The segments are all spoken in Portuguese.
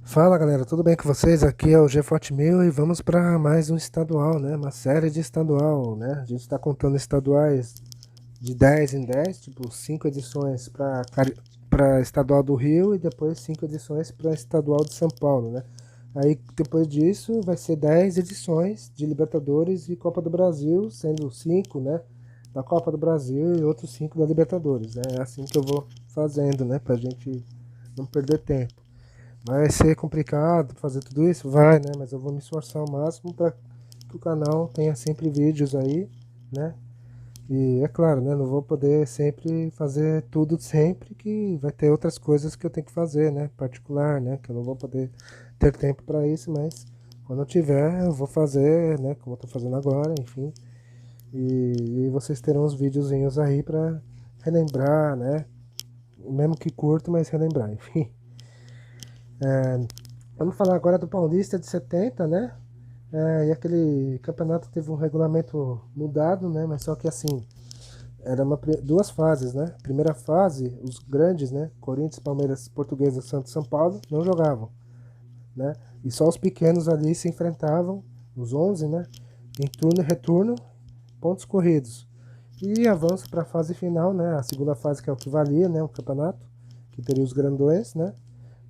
Fala galera, tudo bem com vocês? Aqui é o G4000 e vamos para mais um estadual, né? Uma série de estadual, né? A gente está contando estaduais de 10 em 10, tipo 5 edições para estadual do Rio e depois 5 edições para estadual de São Paulo, né? Aí depois disso vai ser 10 edições de Libertadores e Copa do Brasil, sendo 5, né? Da Copa do Brasil e outros 5 da Libertadores, né? É assim que eu vou fazendo, né? Pra gente não perder tempo. Vai ser complicado fazer tudo isso? Vai, né? Mas eu vou me esforçar ao máximo para que o canal tenha sempre vídeos aí, né? E é claro, né? Não vou poder sempre fazer tudo sempre, que vai ter outras coisas que eu tenho que fazer, né? Particular, né? Que eu não vou poder ter tempo para isso, mas quando eu tiver, eu vou fazer, né? Como eu tô fazendo agora, enfim. E vocês terão os videozinhos aí para relembrar, né? Mesmo que curto, mas relembrar, enfim. Vamos falar agora do Paulista de 70, né? E aquele campeonato teve um regulamento mudado, né? Mas só que assim, era duas fases, né? Primeira fase, os grandes, né? Corinthians, Palmeiras, Portuguesa, Santos, São Paulo, não jogavam, né? E só os pequenos ali se enfrentavam, os 11, né? Em turno e retorno, pontos corridos. E avanço para a fase final, né? A segunda fase que é o que valia, né? O campeonato, que teria os grandões, né?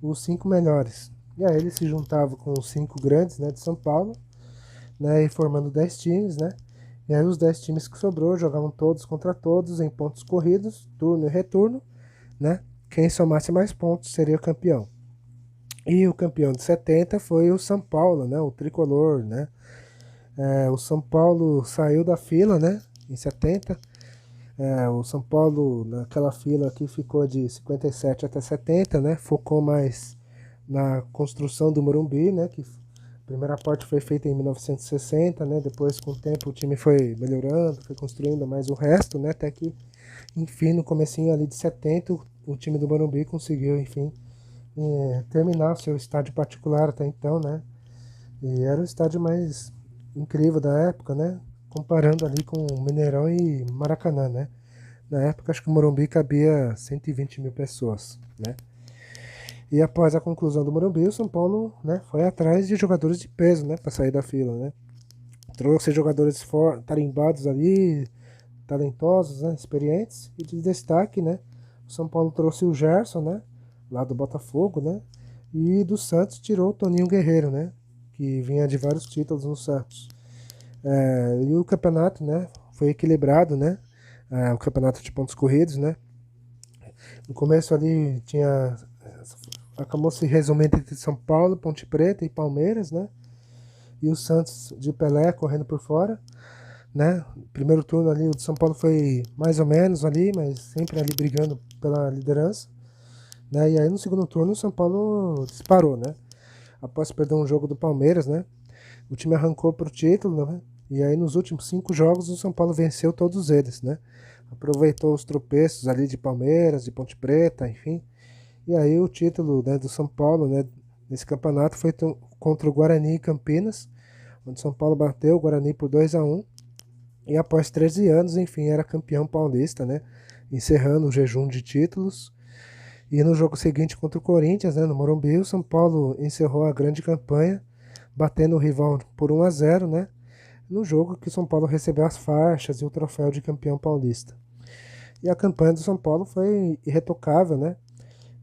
Os cinco melhores. E aí eles se juntavam com os cinco grandes, né? De São Paulo, né, e formando 10 times, né? E aí os 10 times que sobrou jogavam todos contra todos em pontos corridos, turno e retorno, né? Quem somasse mais pontos seria o campeão. E o campeão de 70 foi o São Paulo, né? O tricolor, né? O São Paulo saiu da fila, né? Em 70. O São Paulo, naquela fila aqui, ficou de 57 até 70, né? Focou mais na construção do Morumbi, né? Que a primeira parte foi feita em 1960, né? Depois, com o tempo, o time foi melhorando, foi construindo mais o resto, né? Até que, enfim, no comecinho ali de 70, o time do Morumbi conseguiu, enfim, terminar o seu estádio particular até então, né? E era o estádio mais incrível da época, né? Comparando ali com Mineirão e Maracanã, né? Na época, acho que o Morumbi cabia 120 mil pessoas, né? E após a conclusão do Morumbi, o São Paulo, né, foi atrás de jogadores de peso, né, para sair da fila, né? Trouxe jogadores tarimbados ali, talentosos, né, experientes e de destaque, né? O São Paulo trouxe o Gerson, né, lá do Botafogo, né? E do Santos tirou o Toninho Guerreiro, né, que vinha de vários títulos no Santos. E o campeonato, né, foi equilibrado, né? O campeonato de pontos corridos, né? No começo ali tinha. Acabou se resumindo entre São Paulo, Ponte Preta e Palmeiras, né? E o Santos de Pelé correndo por fora, né? Primeiro turno ali, o de São Paulo foi mais ou menos ali, mas sempre ali brigando pela liderança, né? E aí no segundo turno o São Paulo disparou, né? Após perder um jogo do Palmeiras, né? O time arrancou pro título, né? E aí nos últimos 5 jogos o São Paulo venceu todos eles, né? Aproveitou os tropeços ali de Palmeiras, de Ponte Preta, enfim. E aí o título, né, do São Paulo, né, nesse campeonato foi contra o Guarani e Campinas, onde São Paulo bateu o Guarani por 2-1. E após 13 anos, enfim, era campeão paulista, né? Encerrando o jejum de títulos. E no jogo seguinte contra o Corinthians, né, no Morumbi, o São Paulo encerrou a grande campanha, batendo o rival por 1-0, né? No jogo que o São Paulo recebeu as faixas e o troféu de campeão paulista. E a campanha do São Paulo foi irretocável, né?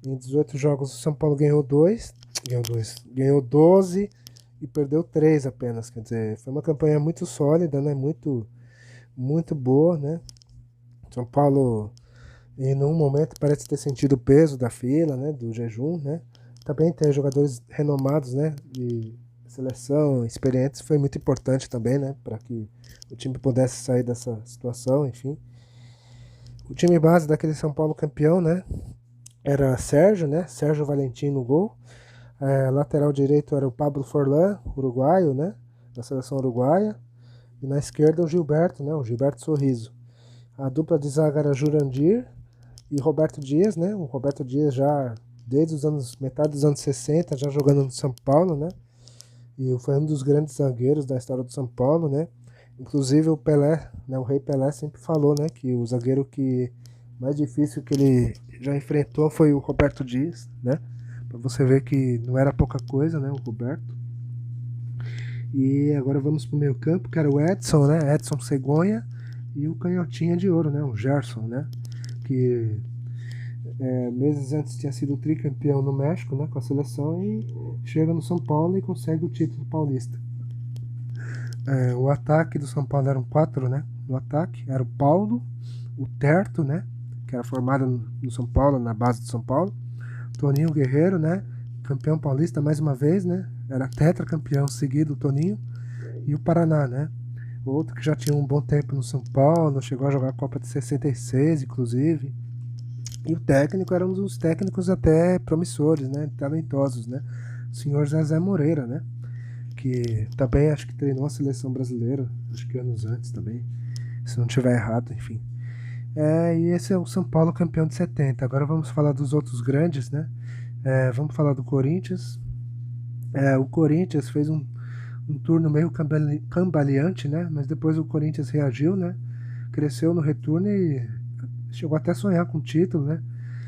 Em 18 jogos, o São Paulo ganhou 12 e perdeu 3 apenas. Quer dizer, foi uma campanha muito sólida, né? Muito, muito boa, né? São Paulo, em um momento, parece ter sentido o peso da fila, né? Do jejum, né? Também ter jogadores renomados, né? De seleção, experientes, foi muito importante também, né? Para que o time pudesse sair dessa situação, enfim. O time base daquele São Paulo campeão, né? Era Sérgio, né? Sérgio Valentim no gol. Lateral direito era o Pablo Forlan, uruguaio, né? Da seleção uruguaia. E na esquerda o Gilberto, né? O Gilberto Sorriso. A dupla de zaga era Jurandir e Roberto Dias, né? O Roberto Dias já desde os anos, metade dos anos 60, já jogando no São Paulo, né? E foi um dos grandes zagueiros da história do São Paulo, né? Inclusive o Pelé, né? O Rei Pelé sempre falou, né? Que o zagueiro que mais difícil que ele já enfrentou foi o Roberto Dias, né? Pra você ver que não era pouca coisa, né, o Roberto. E agora vamos pro meio campo, que era o Edson, né, Edson Cegonha, e o canhotinha de ouro, né, o Gerson, né, que meses antes tinha sido tricampeão no México, né, com a seleção, e chega no São Paulo e consegue o título paulista. O ataque do São Paulo eram 4, né, no ataque, era o Paulo, o Terto, né, que era formado no São Paulo, na base do São Paulo, Toninho Guerreiro, né, campeão paulista mais uma vez, né, era tetracampeão seguido, o Toninho, e o Paraná, né, outro que já tinha um bom tempo no São Paulo, chegou a jogar a Copa de 66, inclusive. E o técnico era um dos técnicos até promissores, né, talentosos, né, o senhor Zezé Moreira, né, que também acho que treinou a seleção brasileira, acho que anos antes também, se não tiver errado, enfim. E esse é o São Paulo campeão de 70. Agora vamos falar dos outros grandes, né? Vamos falar do Corinthians. O Corinthians fez um turno meio cambaleante, né? Mas depois o Corinthians reagiu, né? Cresceu no retorno e chegou até a sonhar com o título, né?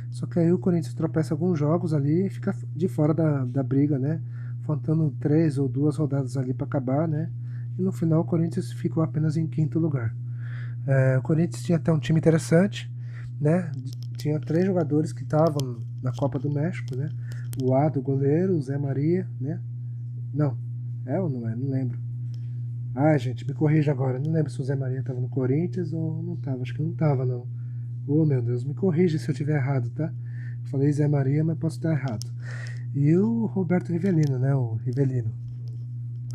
Só que aí o Corinthians tropeça alguns jogos ali e fica de fora da briga, né? Faltando 3 ou 2 rodadas ali para acabar, né? E no final o Corinthians ficou apenas em quinto lugar. O Corinthians tinha até um time interessante, né? Tinha 3 jogadores que estavam na Copa do México, né? O Ado, o goleiro, o Zé Maria, né? Não, ou não é? Não lembro. Gente, me corrija agora. Não lembro se o Zé Maria estava no Corinthians ou não estava. Acho que não estava, não. Oh, meu Deus, me corrija se eu estiver errado, tá? Eu falei Zé Maria, mas posso estar errado. E o Roberto Rivelino, né? O Rivelino.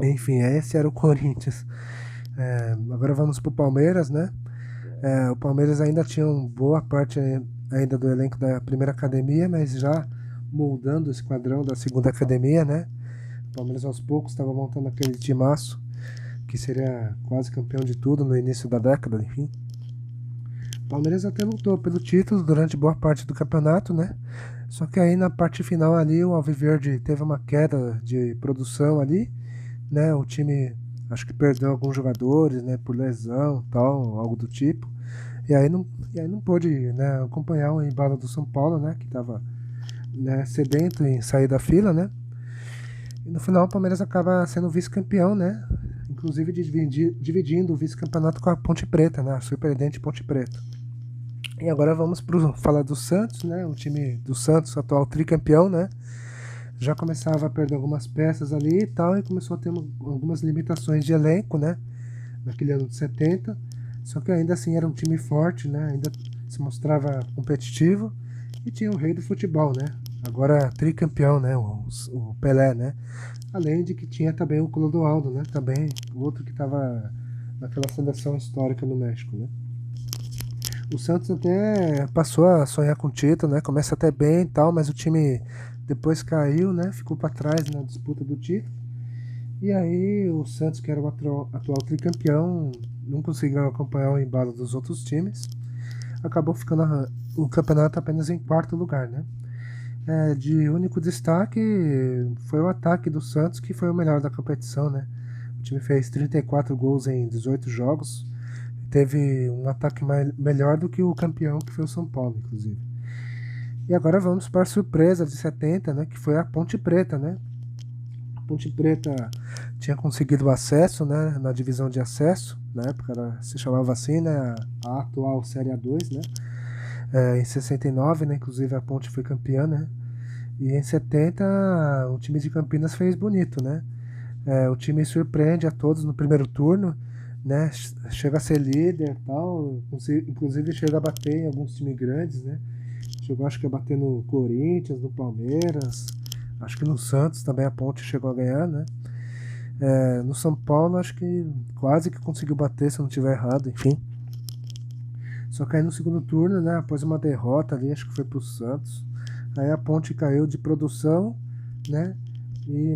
Enfim, esse era o Corinthians. Agora vamos pro Palmeiras, né? O Palmeiras ainda tinha uma boa parte ainda do elenco da primeira academia, mas já moldando o esquadrão da segunda academia, né? O Palmeiras aos poucos estava montando aquele timaço que seria quase campeão de tudo no início da década, enfim. O Palmeiras até lutou pelo título durante boa parte do campeonato, né? Só que aí na parte final ali o Alviverde teve uma queda de produção ali, né? O time acho que perdeu alguns jogadores, né? Por lesão, tal, algo do tipo. E aí não pôde, né, acompanhar o embalo do São Paulo, né? Que estava, né, sedento em sair da fila, né? E no final o Palmeiras acaba sendo vice-campeão, né? Inclusive dividindo o vice-campeonato com a Ponte Preta, né? A surpreendente Ponte Preta. E agora vamos falar do Santos, né? O time do Santos, atual tricampeão, né? Já começava a perder algumas peças ali e tal, e começou a ter algumas limitações de elenco, né? Naquele ano de 70. Só que ainda assim era um time forte, né? Ainda se mostrava competitivo e tinha o rei do futebol, né? Agora tricampeão, né? O Pelé, né? Além de que tinha também o Clodoaldo, né? Também outro que estava naquela seleção histórica no México, né? O Santos até passou a sonhar com o título, né? Começa até bem e tal, mas o time depois caiu, né? Ficou para trás na disputa do título. E aí o Santos, que era o atual tricampeão, não conseguiu acompanhar o embalo dos outros times. Acabou ficando o campeonato apenas em quarto lugar, né? De único destaque foi o ataque do Santos, que foi o melhor da competição, né? O time fez 34 gols em 18 jogos. Teve um ataque melhor do que o campeão, que foi o São Paulo, inclusive. E agora vamos para a surpresa de 70, né? Que foi a Ponte Preta, né? A Ponte Preta tinha conseguido o acesso, né? Na divisão de acesso. Na época se chamava assim, né? A atual Série A2, né? Em 69, né? Inclusive a Ponte foi campeã, né? E em 70 o time de Campinas fez bonito, né? O time surpreende a todos no primeiro turno, né? Chega a ser líder e tal, inclusive chega a bater em alguns times grandes, né? Chegou acho que a bater no Corinthians, no Palmeiras, acho que no Santos também a Ponte chegou a ganhar, né? No São Paulo acho que quase que conseguiu bater, se eu não estiver errado, enfim. Só que aí no segundo turno, né, após uma derrota ali, acho que foi pro Santos, aí a Ponte caiu de produção, né?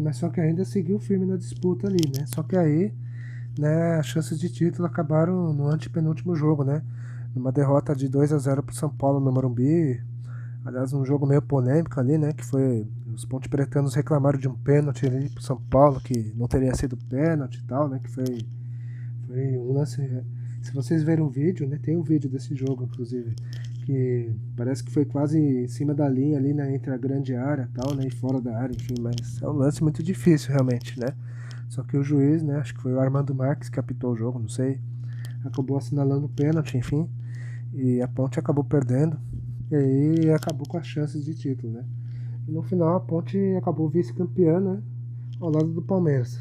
Mas só que ainda seguiu firme na disputa ali, né? Só que aí, né, as chances de título acabaram no antepenúltimo jogo, né? Numa derrota de 2-0 pro São Paulo no Morumbi. Aliás, um jogo meio polêmico ali, né? Que foi. Os ponte-pretanos reclamaram de um pênalti ali pro São Paulo, que não teria sido pênalti e tal, né? Que foi um lance. Se vocês verem o vídeo, né? Tem um vídeo desse jogo, inclusive. que parece que foi quase em cima da linha ali, né, entre a grande área e tal, né, e fora da área, enfim, mas é um lance muito difícil realmente, né? Só que o juiz, né, acho que foi o Armando Marques que apitou o jogo, não sei, acabou assinalando o pênalti, enfim, e a Ponte acabou perdendo, e aí acabou com as chances de título, né? E no final a Ponte acabou vice-campeã, né, ao lado do Palmeiras.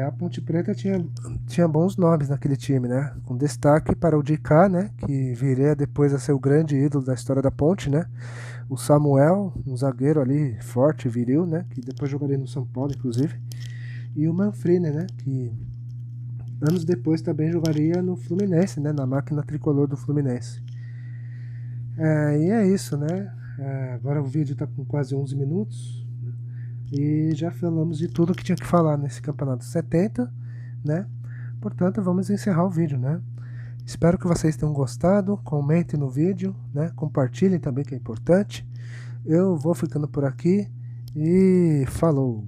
A Ponte Preta tinha bons nomes naquele time, né? Com destaque para o Dicá, né? Que viria depois a ser o grande ídolo da história da Ponte, né? O Samuel, um zagueiro ali forte, viril, né? Que depois jogaria no São Paulo, inclusive. E o Manfrini, né? Que anos depois também jogaria no Fluminense, né? Na máquina tricolor do Fluminense. E é isso, né? Agora o vídeo está com quase 11 minutos. E já falamos de tudo que tinha que falar nesse campeonato 70, né? Portanto, vamos encerrar o vídeo, né? Espero que vocês tenham gostado. Comentem no vídeo, né? Compartilhem também, que é importante. Eu vou ficando por aqui e falou!